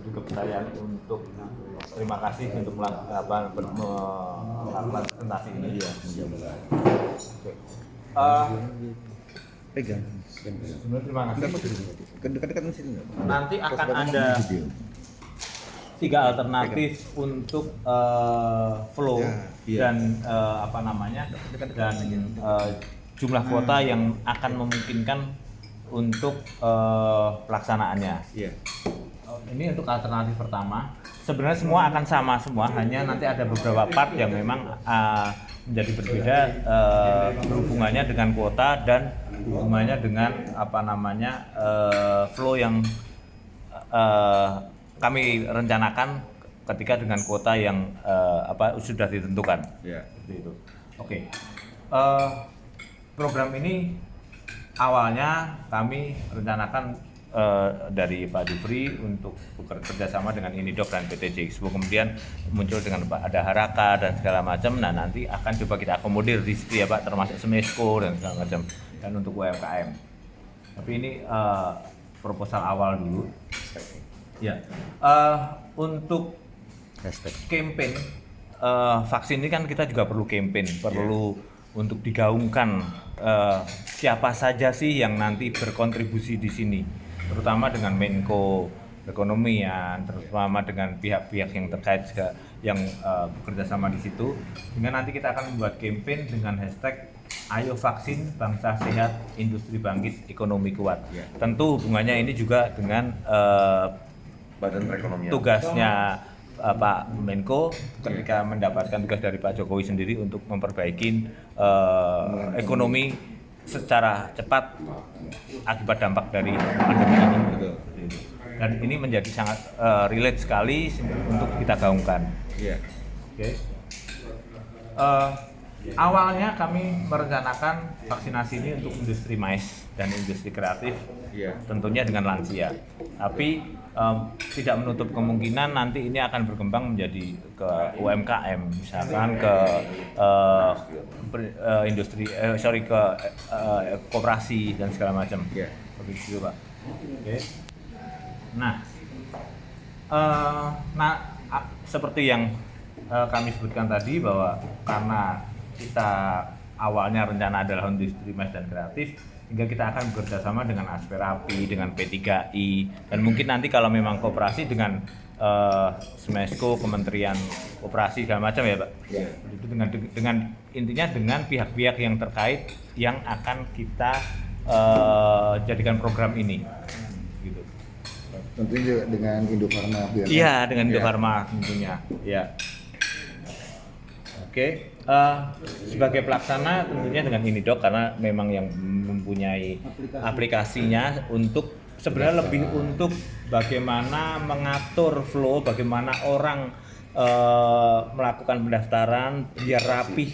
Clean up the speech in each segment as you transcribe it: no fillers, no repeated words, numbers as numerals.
diberi kepercayaan untuk terima kasih untuk melakukan presentasi ini. Oke. Pegang. Sebenarnya terima kasih. Dekat-dekat sini. Nanti akan ada 3 alternatif untuk flow dan dan jumlah kuota yang akan memungkinkan untuk pelaksanaannya. Ini untuk alternatif pertama. Sebenarnya semua akan sama semua, hanya nanti ada beberapa part yang memang menjadi berbeda berhubungannya dengan kuota dan hubungannya dengan flow yang kami rencanakan ketika dengan kuota yang sudah ditentukan. Seperti itu. Oke. Program ini awalnya kami rencanakan dari Pak Dufri untuk bekerja sama dengan Inidoc dan PT J-Expo, kemudian muncul dengan ada Haraka dan segala macam. Nah, nanti akan coba kita akomodir di situ ya Pak, termasuk Smesco dan segala macam, dan untuk UMKM. Tapi ini proposal awal dulu. Ya, untuk campaign vaksin ini kan kita juga perlu campaign, perlu untuk digaungkan siapa saja sih yang nanti berkontribusi di sini, terutama dengan Menko Perekonomian, terutama dengan pihak-pihak yang terkait yang bekerja sama di situ. Sehingga nanti kita akan membuat campaign dengan hashtag Ayo Vaksin, Bangsa Sehat, Industri Bangkit, Ekonomi Kuat. Tentu hubungannya ini juga dengan Badan Perekonomian. Tugasnya Pak Menko ketika mendapatkan tugas dari Pak Jokowi sendiri untuk memperbaiki ekonomi secara cepat akibat dampak dari pandemi ini. Dan ini menjadi sangat relate sekali untuk kita gaungkan. Oke. Awalnya kami merencanakan vaksinasi ini untuk industri mais dan industri kreatif, tentunya dengan lansia. Tapi tidak menutup kemungkinan nanti ini akan berkembang menjadi ke UMKM, misalkan ke koperasi dan segala macam. Begitu Pak. Oke. Nah, seperti yang kami sebutkan tadi bahwa karena kita awalnya rencana adalah industri mais dan kreatif, hingga kita akan bekerja sama dengan Asperapi, dengan P3I, dan mungkin nanti kalau memang kooperasi dengan Smesco, Kementerian Koperasi segala macam ya Pak. Itu dengan intinya dengan pihak-pihak yang terkait yang akan kita jadikan program ini. Gitu. Tentunya juga dengan Indofarma. Iya, dengan Indofarma tentunya. Ya. Oke. Sebagai pelaksana tentunya dengan Inidoc karena memang yang mempunyai aplikasinya untuk sebenarnya lebih untuk bagaimana mengatur flow, bagaimana orang melakukan pendaftaran biar rapih,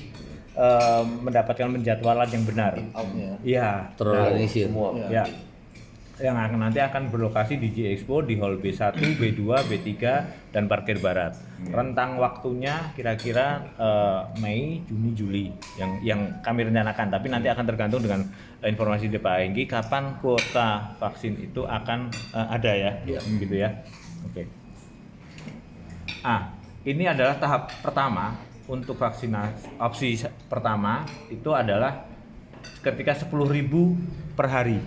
mendapatkan penjadwalan yang benar. Iya, terorganisir semua. Ya. Yang nanti akan berlokasi di J-Expo di Hall B1, B2, B3 dan parkir barat. Rentang waktunya kira-kira Mei, Juni, Juli yang kami rencanakan. Tapi nanti akan tergantung dengan informasi dari Pak Hengki kapan kuota vaksin itu akan ada ya, gitu ya. Oke. Ini adalah tahap pertama untuk vaksinasi. Opsi pertama itu adalah ketika 10.000 per hari.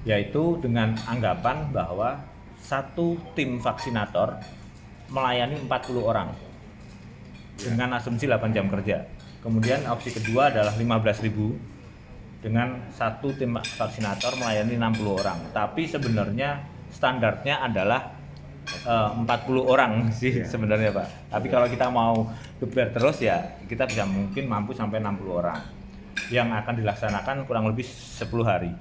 Yaitu dengan anggapan bahwa satu tim vaksinator melayani 40 orang dengan asumsi 8 jam kerja. Kemudian opsi kedua adalah 15.000 dengan satu tim vaksinator melayani 60 orang. Tapi sebenarnya standarnya adalah 40 orang sih sebenarnya Pak. Tapi kalau kita mau geber terus ya kita bisa mungkin mampu sampai 60 orang yang akan dilaksanakan kurang lebih 10 hari.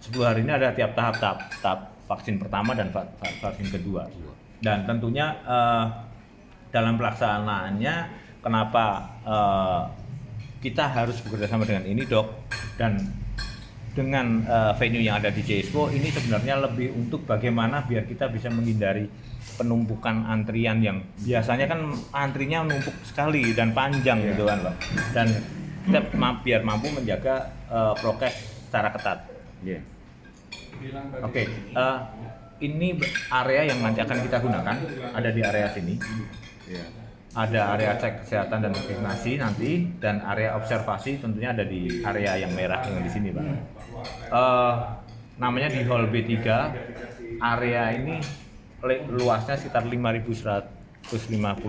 10 hari ini ada tiap tahap vaksin pertama dan vaksin kedua. Dan tentunya dalam pelaksanaannya kenapa kita harus bekerja sama dengan Inidoc dan dengan venue yang ada di J-Expo ini sebenarnya lebih untuk bagaimana biar kita bisa menghindari penumpukan antrian yang biasanya kan antrinya menumpuk sekali dan panjang gitu kan Pak. Dan kita biar mampu menjaga prokes secara ketat. Oke, ini area yang nanti akan kita gunakan ada di area sini. Iya. Ada area cek kesehatan dan vaksinasi nanti, dan area observasi tentunya ada di area yang merah yang di sini, Pak. Namanya di Hall B3. Area ini luasnya sekitar 5.150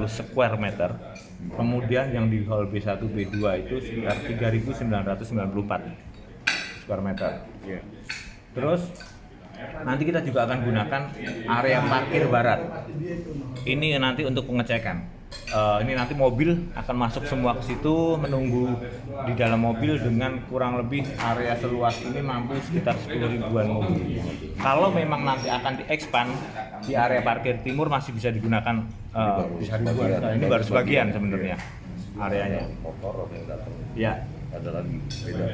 square meter. Kemudian yang di Hall B1, B2 itu sekitar 3.994 square meter. Iya. Terus nanti kita juga akan gunakan area parkir barat. Ini nanti untuk pengecekan. Ini nanti mobil akan masuk semua ke situ, menunggu di dalam mobil dengan kurang lebih area seluas ini mampu sekitar 10 ribuan mobil. Kalau memang nanti akan diekspan di area parkir timur masih bisa digunakan bisa ribuan. Nah, ini baru sebagian sebenarnya areanya. Motor yang datang. Ya, Ada lagi beda.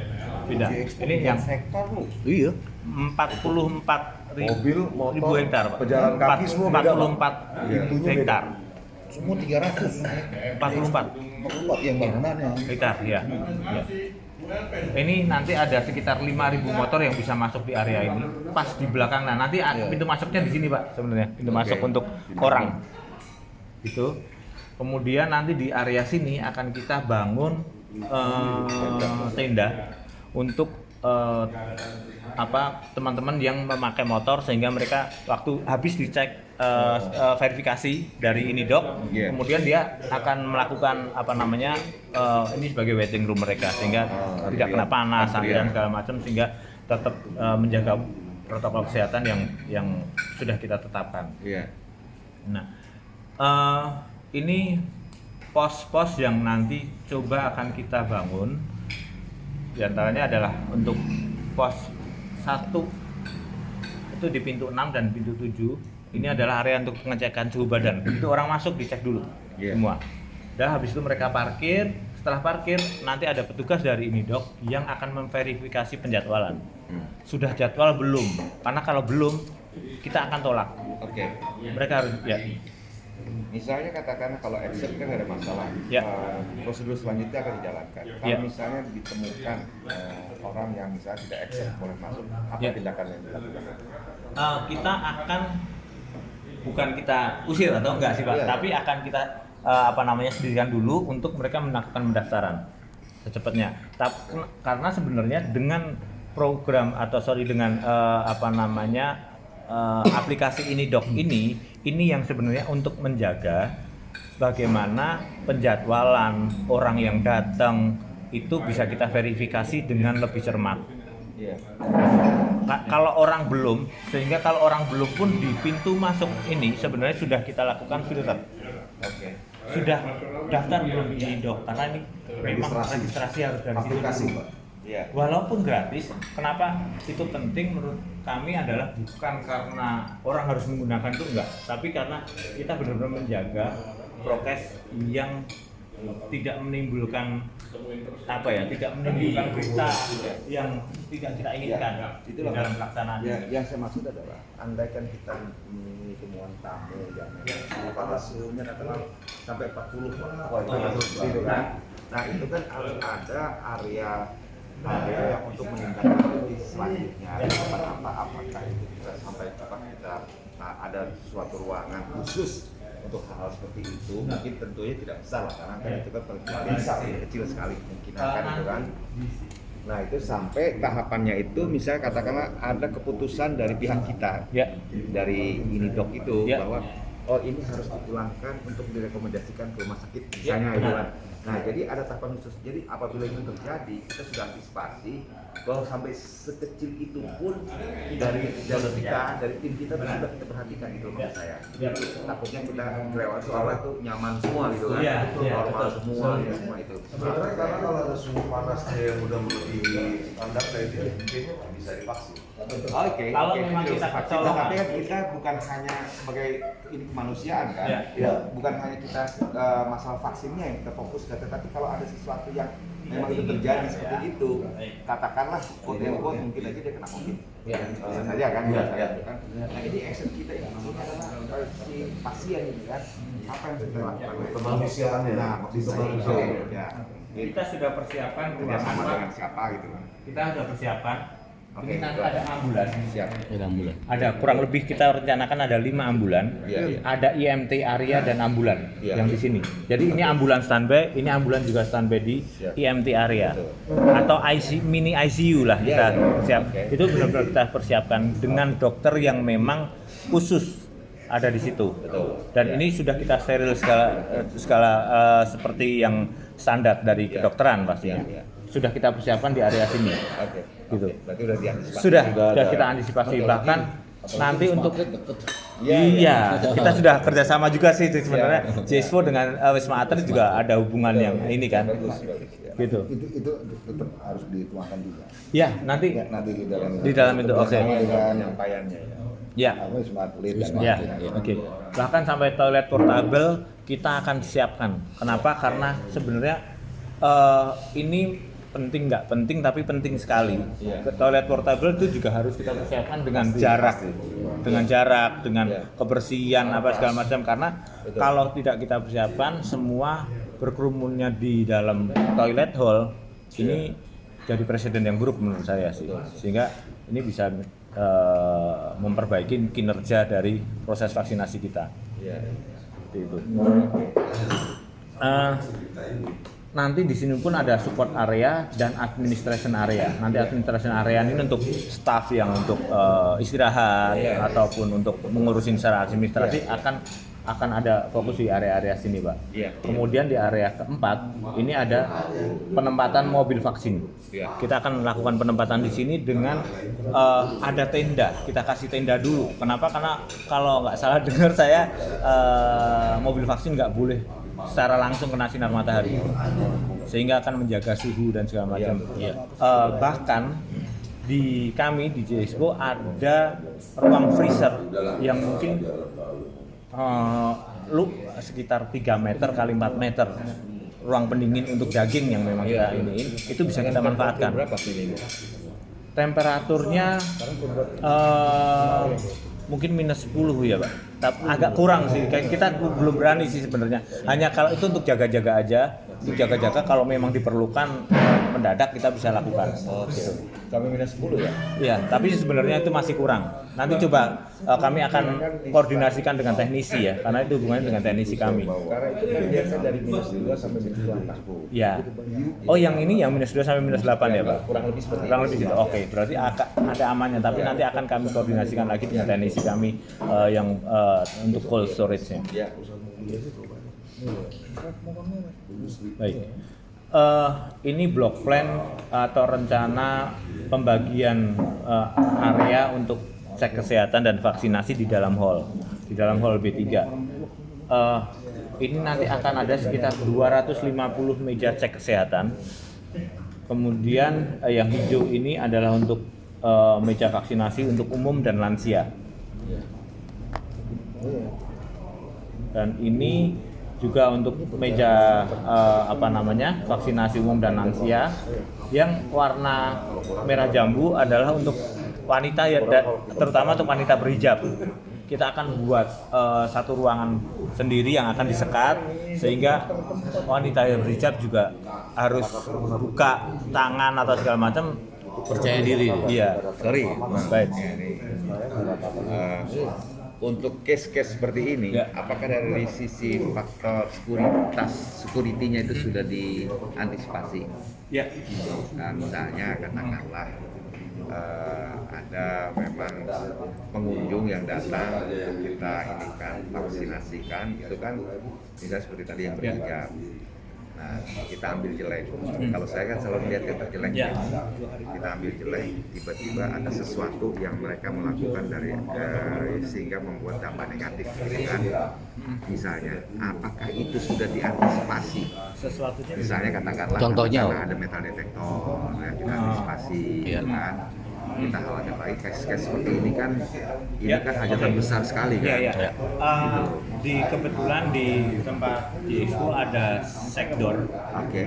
beda. Ini yang hektar loh. Iya. 44 Mobil, motor, ribu hektar, Pak. pejalan kaki semua beda, Pak. 44 Iya. hektar. Semua 300. 44 44 yang bangunannya. hektar, ya. Ya. Ini nanti ada sekitar 5.000 motor yang bisa masuk di area ini. Pas di belakang, nah nanti pintu masuknya di sini, Pak, sebenarnya. Pintu masuk untuk orang. Itu. Kemudian nanti di area sini akan kita bangun tenda untuk teman-teman yang memakai motor, sehingga mereka waktu habis dicek verifikasi dari Inidok, kemudian dia akan melakukan ini sebagai waiting room mereka, sehingga tidak kena panas, antrian segala macam, sehingga tetap menjaga protokol kesehatan yang sudah kita tetapkan. Iya. Nah, ini pos-pos yang nanti coba akan kita bangun. Di antaranya adalah untuk pos 1 itu di pintu 6 dan pintu 7. Ini adalah area untuk pengecekan suhu badan. Begitu orang masuk dicek dulu semua. Dan habis itu mereka parkir. Setelah parkir nanti ada petugas dari Inidok yang akan memverifikasi penjadwalan. Sudah jadwal belum? Karena kalau belum kita akan tolak. Oke. Mereka harus ya. Misalnya katakan kalau accept kan nggak ada masalah, Ya. Prosedur selanjutnya akan dijalankan. Kalau Ya. misalnya ditemukan orang yang misalnya tidak accept boleh masuk, apa Ya. tindakan yang dilakukan? Kita akan bukan kita usir atau enggak sih, Pak, Ya. tapi akan kita sediakan dulu untuk mereka melakukan pendaftaran secepatnya. Karena sebenarnya dengan program dengan aplikasi Inidok ini yang sebenarnya untuk menjaga bagaimana penjadwalan orang yang datang itu bisa kita verifikasi dengan lebih cermat. Iya. Kalau orang belum, sehingga kalau orang belum pun di pintu masuk ini sebenarnya sudah kita lakukan filter. Oke. Sudah daftar belum di Inidok, karena ini memang registrasi harus dari situ Aplikasi, dulu. Pak. Iya. Walaupun gratis, kenapa itu penting menurut kami adalah bukan karena orang harus menggunakan itu enggak, tapi karena kita benar-benar menjaga prokes yang tidak menimbulkan tidak menimbulkan berita yang tidak kita inginkan Itu di dalam pelaksanaan. Ya, yang saya maksud adalah andaikan kita memenuhi temuan tamu yang pada suhunya katakan sampai 40 gitu kan. Nah, itu kan harus ada area yang untuk menindaklanjuti selanjutnya apakah itu bisa sampai kita ada suatu ruangan khusus untuk hal seperti itu. Mungkin tentunya tidak besar lah, karena kan itu kan kecil sekali kemungkinan kan itu kan. Nah, itu sampai tahapannya itu misalnya katakanlah ada keputusan dari pihak kita, dari Inidok itu bahwa ini harus dipulangkan untuk direkomendasikan ke rumah sakit misalnya itu kan. Nah, jadi ada tahapan khusus. Jadi apabila itu terjadi, kita sudah antisipasi bahwa sampai sekecil itu pun dari kita, dari tim kita sudah kita perhatikan itu maksud saya. Takutnya kita kelewat soalnya tuh nyaman semua gitu kan, normal semua itu. Sebenarnya karena kalau ada suhu panas yang udah melebihi standar kayak gitu, mungkin bisa divaksin. Oke. Kalau memang kita kecolongan. Tapi kan kita bukan hanya sebagai ini kemanusiaan kan, Ya. bukan hanya kita masalah vaksinnya yang kita fokus, tetapi kalau ada sesuatu yang memang itu terjadi seperti itu, katakanlah quote-unquote mungkin aja dia kena COVID. Bisa saja kan, kan. Nah, ini action kita ini maksudnya adalah si pasien ini kan, apa yang kita lakukan? Kemanusiaannya. Nah, maksud saya itu ya. Kita sudah persiapkan Kerjasama ruangan, dengan siapa gitu kan? kita sudah persiapkan Ini nanti ada ambulan. Siap. Ada kurang lebih kita rencanakan ada 5 ambulan, Iya. ada IMT area dan ambulan Iya. yang di sini. Jadi ini ambulan standby, ini ambulan juga standby di Siap. IMT area Betul. atau mini ICU lah kita Iya, iya. siap. Oke. Itu benar-benar kita persiapkan dengan dokter yang memang khusus ada di situ. Betul. Dan ini sudah kita steril skala seperti yang standar dari Iya. kedokteran pastinya. Iya, iya. Sudah kita persiapkan di area sini. Oke. Gitu. Berarti udah diantisipasi. Sudah ada. kita antisipasi bahkan nanti untuk Iya, iya, kita sudah kerjasama juga sih sebenarnya Jespo dengan Wisma Atlet juga ada hubungan yang ini kan, Bagus, bagus. Ya. gitu. Itu tetap harus dituangkan juga. Ya nanti Ya, nanti di dalam itu, oke. Bersama dengan Penyampaiannya ya. ya, apa Wisma Atlet dan ya, lain-lain. oke. Bahkan sampai toilet portable kita akan siapkan. Kenapa? Karena sebenarnya ini penting nggak penting tapi penting sekali. Iya. Toilet portable itu juga harus kita persiapkan dengan Pasti, jarak, pasti. dengan Iya. kebersihan apa segala macam. Karena Betul. kalau tidak kita persiapkan, semua berkerumunnya di dalam toilet hall ini jadi presiden yang buruk menurut saya sih. Sehingga ini bisa memperbaiki kinerja dari proses vaksinasi kita. Iya. Seperti itu. Nanti di sini pun ada support area dan administration area. Nanti administration area ini untuk staff yang untuk istirahat ataupun untuk mengurusin secara administrasi akan ada fokus di area-area sini, Pak. Iya. Kemudian di area keempat ini ada penempatan mobil vaksin. Iya. Kita akan melakukan penempatan di sini dengan ada tenda. Kita kasih tenda dulu. Kenapa? Karena kalau nggak salah dengar saya mobil vaksin nggak boleh secara langsung kena sinar matahari, sehingga akan menjaga suhu dan segala macam. Bahkan di kami di JXPO ada ruang freezer yang mungkin sekitar 3 meter kali 4 meter ruang pendingin untuk daging yang memang kita ini itu bisa kita manfaatkan. Berapa sih ini? Temperaturnya mungkin minus 10 ya Pak. Tapi agak kurang sih. Kayak kita belum berani sih sebenarnya. Hanya kalau itu untuk jaga-jaga aja. Untuk jaga-jaga kalau memang diperlukan mendadak kita bisa lakukan. Oke. Sampai minus 10 ya? Iya, tapi sebenarnya itu masih kurang. Nanti coba kami akan koordinasikan dengan teknisi ya, karena itu hubungannya dengan teknisi kami. Karena itu kan biasa dari minus 2 sampai minus 8. Ya. Oh, yang ini yang minus 2 sampai minus 8 ya, Pak? Kurang lebih seperti Kurang lebih gitu. Oke, berarti ada amannya, tapi nanti akan kami koordinasikan lagi dengan teknisi kami yang untuk cold storage-nya. Ya. Baik. Ini block plan atau rencana pembagian area untuk cek kesehatan dan vaksinasi di dalam hall B3. Ini nanti akan ada sekitar 250 meja cek kesehatan. Kemudian yang hijau ini adalah untuk meja vaksinasi untuk umum dan lansia. Dan ini juga untuk meja vaksinasi umum dan lansia yang warna merah jambu adalah untuk wanita ya, terutama untuk wanita berhijab. Kita akan buat satu ruangan sendiri yang akan disekat sehingga wanita yang berhijab juga harus buka tangan atau segala macam, percaya diri. iya. Sorry. Baik. Untuk case-case seperti ini, Ya. apakah dari sisi faktor security-nya itu sudah diantisipasi? Ya. Nah, misalnya katakanlah ada memang pengunjung yang datang untuk kita inikan vaksinasikan, itu kan misalnya seperti tadi yang berhijab. Nah, kita ambil jelek. Kalau saya kan selalu melihat yang terjelek. Ya. Kita ambil jelek, tiba-tiba ada sesuatu yang mereka melakukan sehingga membuat dampak negatif, gitu kan? Misalnya, apakah itu sudah diantisipasi? Sesuatunya Misalnya katakanlah Contohnya, ada metal detektor, ya, kita antisipasi, Iya. gitu kan? Kita khawatir lagi case-case seperti ini kan, ini Ya. kan hajatan besar sekali kan? Iya, iya. Kebetulan di tempat di Expo ada sekdor. Oke.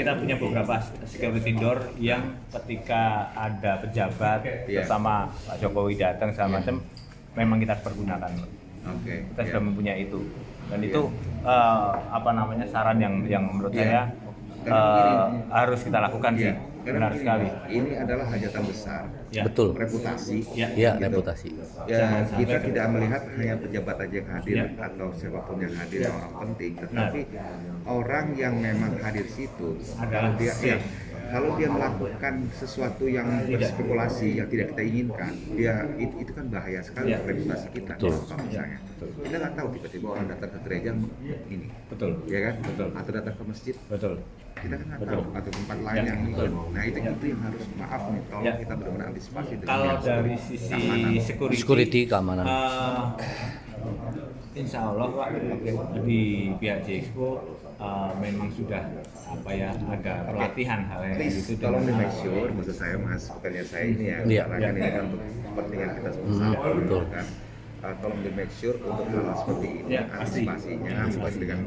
Kita punya beberapa security door yang ketika ada pejabat Iya. bersama Pak Jokowi datang segala macam, memang kita pergunakan. Oke. Kita Iya. sudah mempunyai itu. Dan itu saran yang menurut Iya. saya harus kita lakukan sih. Iya. Karena Benar begini, sekali. ini adalah hajatan besar, Ya. Betul. reputasi. Ya. Ya, Gitu. reputasi. Ya, kita tidak melihat hanya pejabat aja yang hadir atau siapapun yang hadir yang orang penting, tetapi orang yang memang hadir situ Adalah kalau dia melakukan sesuatu yang berspekulasi yang tidak kita inginkan, itu kan bahaya sekali reputasi kita. Betul. Misalnya, kita nggak tahu tiba-tiba orang datang ke gereja ini, Betul. ya kan? Betul. Atau datang ke masjid, Betul. kita kan nggak Betul. tahu, atau tempat lain Ya, yang betul. Nah itu yang harus maaf nih, tolong Ya. kita benar-benar antisipasi dengan Kalau yang dari seperti sisi keamanan. Security, keamanan. Insya Allah Pak, di pihak J-Expo memang sudah ada pelatihan hal yang Please, itu tolong di dengan make sure, maksud saya mas, bukannya saya ini ya, Iya. karena kan ini kan untuk kepentingan kita semua, betul. kan. Tolong di make sure untuk hal seperti ini, Ya, pasti. antisipasinya, baik dengan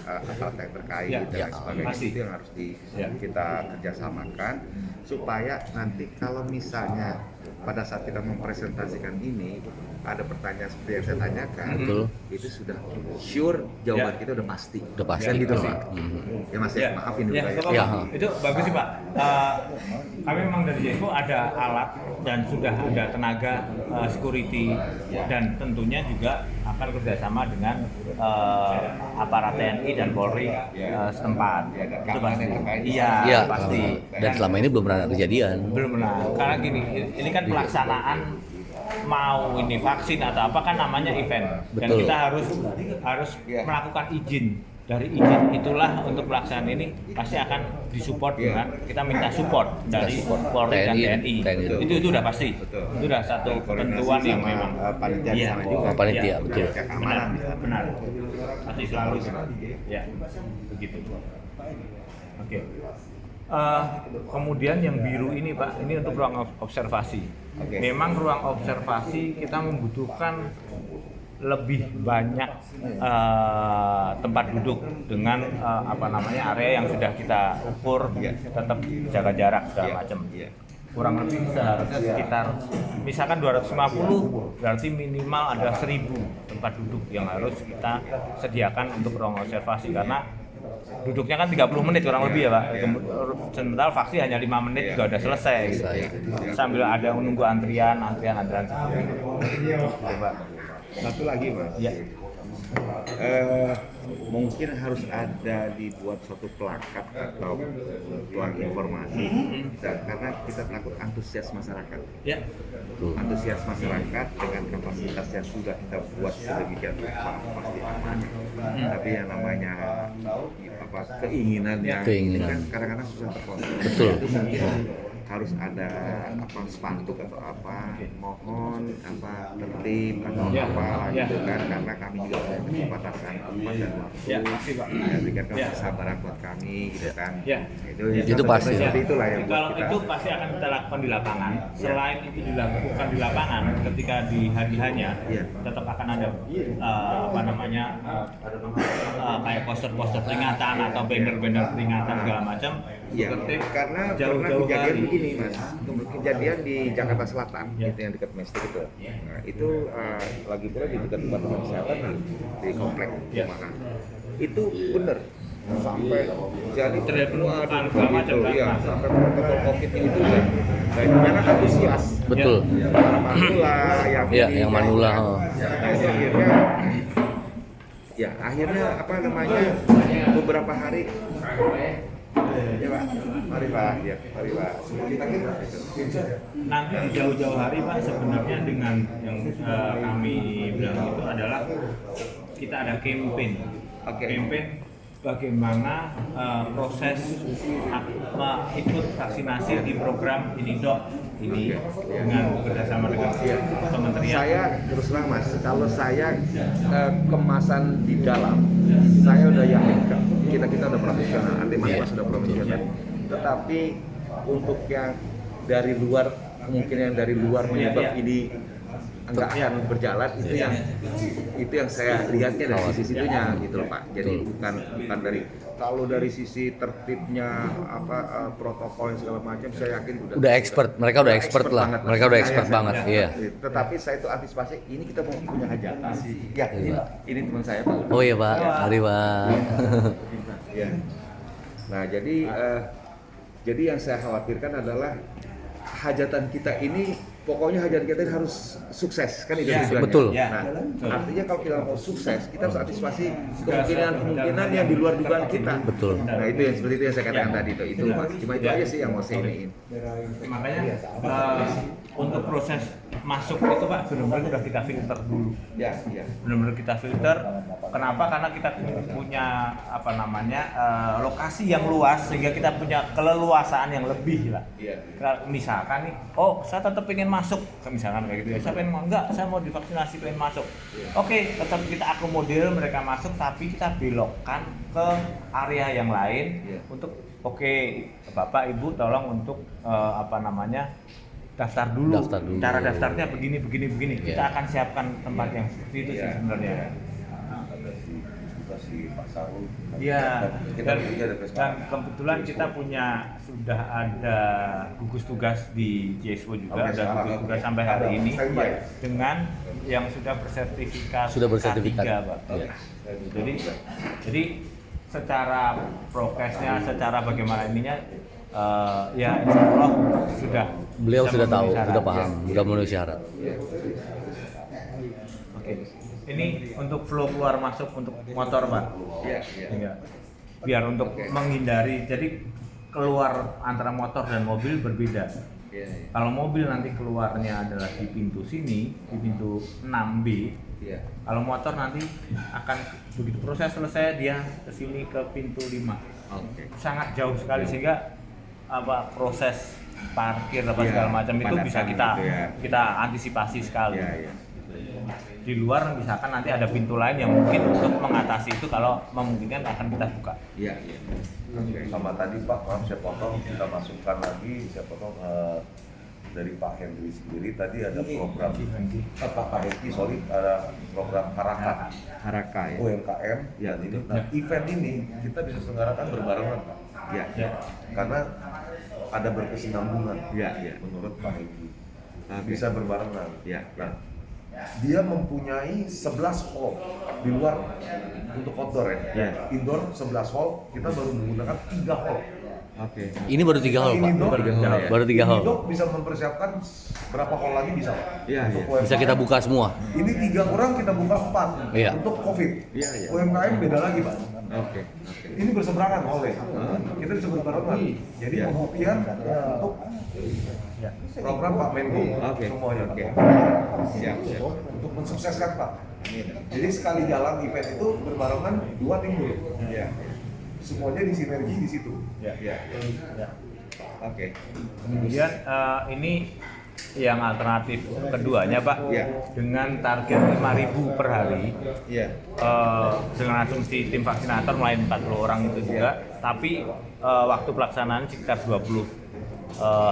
aparat yang terkait Ya, dan lain sebagainya, pasti. itu yang harus Ya. kita kerjasamakan supaya nanti kalau misalnya pada saat kita mempresentasikan ini ada pertanyaan seperti yang saya tanyakan, Betul. itu sudah sure jawaban Ya. kita udah pasti. Udah pasti. Kan gitu loh, Pasti. Pak. Ya mas ya, maafin dulu Ya, ya. nggak apa-apa. Ya. Itu bagus sih Pak. Kami memang dari J-Expo ada alat dan sudah ada tenaga security dan tentunya juga akan kerjasama dengan aparat TNI dan Polri setempat. Itu pasti. Iya, Iya, pasti. dan selama ini belum pernah ada kejadian. Belum benar. Karena gini, ini kan pelaksanaan mau ini vaksin atau apa kan namanya event dan Betul. kita harus melakukan izin. Dari izin itulah untuk pelaksanaan ini pasti akan disupport dengan kita minta support dari Polri dan TNI. Itu udah pasti. Betul. Itu udah satu ketentuan yang memang panitia di sana juga. Oh, panitia, betul. Cek Benar, keamanan. benar. Pasti selalu ya begitu. Oke. Kemudian yang biru ini Pak, ini untuk ruang observasi. Oke. Memang ruang observasi kita membutuhkan lebih banyak tempat duduk dengan area yang sudah kita ukur, tetap jaga jarak segala macam. Kurang lebih seharusnya sekitar misalkan 250, berarti minimal ada 1000 tempat duduk yang harus kita sediakan untuk ruang observasi karena duduknya kan 30 menit kurang lebih ya Pak. Sementara vaksin hanya 5 menit juga udah selesai. Sambil ada menunggu antrian seperti itu. Coba. Satu lagi mas, Ya. mungkin harus ada dibuat suatu plakat atau tuang informasi, dan karena kita takut antusias masyarakat. Ya. Antusias masyarakat dengan kapasitas yang sudah kita buat sedemikian rupa pasti aman. Tapi yang namanya keinginan yang Keinginan. kan kadang-kadang susah terkontrol. Betul. Itu mungkin harus ada spanduk atau apa, mohon tertib atau apa gitu kan, karena kami juga punya keterbatasan tempat dan waktu. Ya, pasti, Pak. Ya, berikan Ya. kesabaran buat kami gitu kan. Ya. Itu pasti. Seperti itulah yang buat Kalau kita. itu pasti akan kita lakukan di lapangan. Selain itu dilakukan di lapangan, ketika di hari hanya Iya. tetap akan ada kayak poster-poster peringatan atau banner-banner peringatan segala macam. Iya, Seperti karena pernah jauh-jauh kejadian hari. begini mas, kejadian di Jakarta Selatan, Ya. itu yang dekat Mestik itu. Nah, itu lagi pula di dekat departemen kesehatan di komplek Ya. perumahan. Itu bener sampai jadi Terlihat penumpukan segala macam, kan? iya, sampai protokol COVID itu ya. Banyak kan antusias. Betul. Para manula, yang Iya, ini, yang manula, ya. oh. Nah, itu akhirnya beberapa hari. Ya Pak, mari Pak, ya, mari Pak. Nanti di jauh-jauh hari Pak sebenarnya dengan yang kami bilang itu adalah kita ada campaign. Oke. Campaign bagaimana proses ikut vaksinasi di program Inidok ini dengan bekerjasama dengan kementerian. Saya terus terang Mas, kalau saya kemasan di dalam, saya udah yakin kita udah profesional, anti mas sudah profesional. Tetapi untuk yang dari luar, kemungkinan yang dari luar menyebab ini nggak akan berjalan, itu yang saya lihatnya dari sisi situnya gitu loh Pak. Jadi bukan dari, kalau dari sisi tertibnya protokol segala macam, saya yakin Udah expert, mereka udah expert lah. banget. Mereka udah expert Saya- banget, iya. Tetapi saya itu antisipasi, ini kita mau punya hajatan. Ya, ini teman saya Pak. Oh iya Pak, mari Pak. Ya. Nah, jadi Jadi yang saya khawatirkan adalah hajatan kita ini, pokoknya hajatan kita ini harus sukses, kan itu Ya, tujuannya. betul. Ya. Nah, Betul. artinya kalau kita mau sukses, kita harus antisipasi kemungkinan yang di luar dugaan kita. Betul. Nah, itu yang seperti itu yang saya katakan Ya. tadi itu Mas. Cuma itu Ya. aja sih yang mau saya iniin. Makanya untuk proses masuk itu Pak benar-benar sudah kita filter dulu. Ya, iya. Benar-benar kita filter. Kenapa? Karena kita punya apa namanya lokasi yang luas sehingga kita punya keleluasaan yang lebih lah. Iya. Misalkan nih, oh saya tetap ingin masuk, misalkan kayak gitu ya. Saya pengen enggak, saya mau divaksinasi pengen masuk. Oke, tetap kita akomodir mereka masuk, tapi kita belokkan ke area yang lain Iya. untuk oke, Bapak Ibu tolong untuk apa namanya daftar dulu. Daftar dulu. Cara daftarnya begini. Iya. Kita akan siapkan tempat yang seperti itu sih Iya. sebenarnya. Ada si Pak Sarul. Iya. Kita juga ada Dan kebetulan kita sudah ada gugus tugas di JSW juga, Oke, ada sekarang, gugus tugas oke. sampai hari Ada, ini standby. dengan yang sudah bersertifikat Sudah bersertifikat. K3, Pak. Iya. Jadi secara prokesnya, secara bagaimana ininya ya insya Allah sudah Beliau bisa sudah tahu, memenuhi syarat. sudah paham, sudah memenuhi syarat. Oke. Ini untuk flow keluar masuk untuk motor, Pak. Iya, iya. Iya. Biar untuk menghindari, jadi keluar antara motor dan mobil berbeda. Iya, iya. Kalau mobil nanti keluarnya adalah di pintu sini, di pintu 6B. Iya. Kalau motor nanti akan begitu proses selesai dia ke sini ke pintu 5. Oke. Sangat jauh sekali sehingga apa proses parkir apa Iya, segala macam itu kepadatan bisa gitu ya. kita antisipasi sekali. Iya, iya. Di luar misalkan nanti ada pintu lain yang mungkin untuk mengatasi itu kalau memungkinkan akan kita buka. Iya, iya. Sama tadi Pak, maaf saya potong, kita masukkan lagi, saya potong dari Pak Henry sendiri tadi ada program Pak Henry, sorry, ada program Haraka Haraka ya. UMKM Ya, dan ini. betul. Nah, event ini kita bisa selenggarakan berbarengan Pak. Iya, Ya. Karena ada berkesinambungan iya, iya. menurut Pak Henry. Oke. Bisa berbarengan. Iya, Nah, dia mempunyai 11 hall di luar untuk outdoor ya. Iya. Indoor 11 hall, kita baru menggunakan 3 hall. Oke. Ini baru 3 hall, Pak. Ini dok, Baru 3 hall. Ini dok bisa mempersiapkan berapa hall lagi bisa Pak? Iya, Untuk iya. UMKM. Bisa kita buka semua. Ini 3 orang kita buka 4 Iya. untuk COVID. Iya, iya. UMKM beda lagi Pak. Oke. Ini berseberangan oleh kita bisa berbarengan. Jadi Iya. pembuktian untuk program Pak Menko Oke. semuanya. Oke. Siap, siap. Untuk mensukseskan Pak. Jadi sekali jalan event itu berbarengan 2 timbul. Iya. Semuanya disinergi di situ. Iya, iya. Oke. Kemudian ini yang alternatif keduanya Pak, Iya. dengan target 5.000 per hari, Iya. dengan asumsi tim vaksinator mulai 40 orang itu juga, tapi waktu pelaksanaan sekitar 20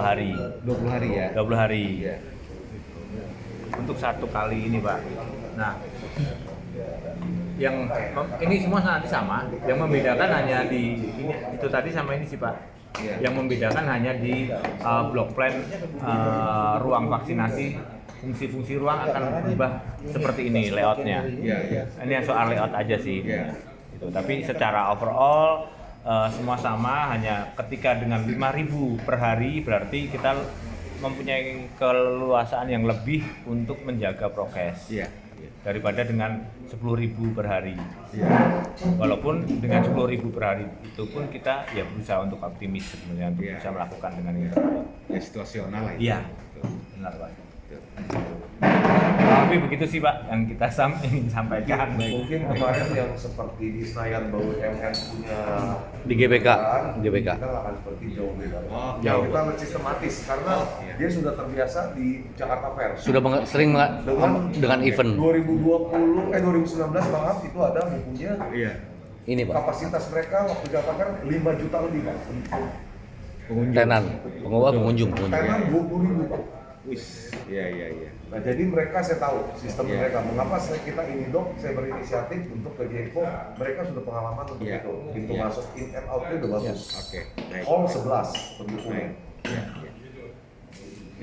hari. 20 hari ya. 20 hari. Iya. Untuk satu kali ini Pak. Nah, yang ini semua nanti sama, yang membedakan hanya di ini itu tadi sama ini sih Pak. Iya. Yang membedakan hanya di block plan ruang vaksinasi, fungsi-fungsi ruang akan berubah seperti ini layoutnya. Iya, iya. Ini soal layout aja sih. Iya. Gitu. Tapi secara overall semua sama, hanya ketika dengan 5.000 per hari berarti kita mempunyai keleluasaan yang lebih untuk menjaga prokes. Iya. Daripada dengan 10.000 per hari. Iya. Walaupun dengan 10.000 per hari itu pun kita ya berusaha untuk optimis sebenarnya untuk Iya. bisa melakukan dengan ini. Ya, situasional lah. Iya. Benar Pak. Tapi begitu sih Pak yang kita ingin sampaikan. Mungkin kemarin yang seperti di Senayan Bau MN punya Di GBK. GBK. Kita nggak akan seperti jauh beda. Oh, Ya, jauh. kita harus sistematis karena iya. dia sudah terbiasa di Jakarta Fair. Sudah dengan event 2019 maaf itu ada bukunya Iya. ini, Pak. kapasitas mereka waktu Jakarta Fair 5 juta lebih Pak. Tenan, pengunjung. Tenan 20.000 Pak. Wis. Iya, iya, iya. Nah jadi mereka saya tahu sistem Iya. mereka. Mengapa kita ini dok, saya berinisiatif untuk ke Jeko, mereka sudah pengalaman untuk Iya. itu. Pintu Iya. masuk in and out-nya udah bagus. Oke. Baik. Hall 11 pendukungnya. Iya.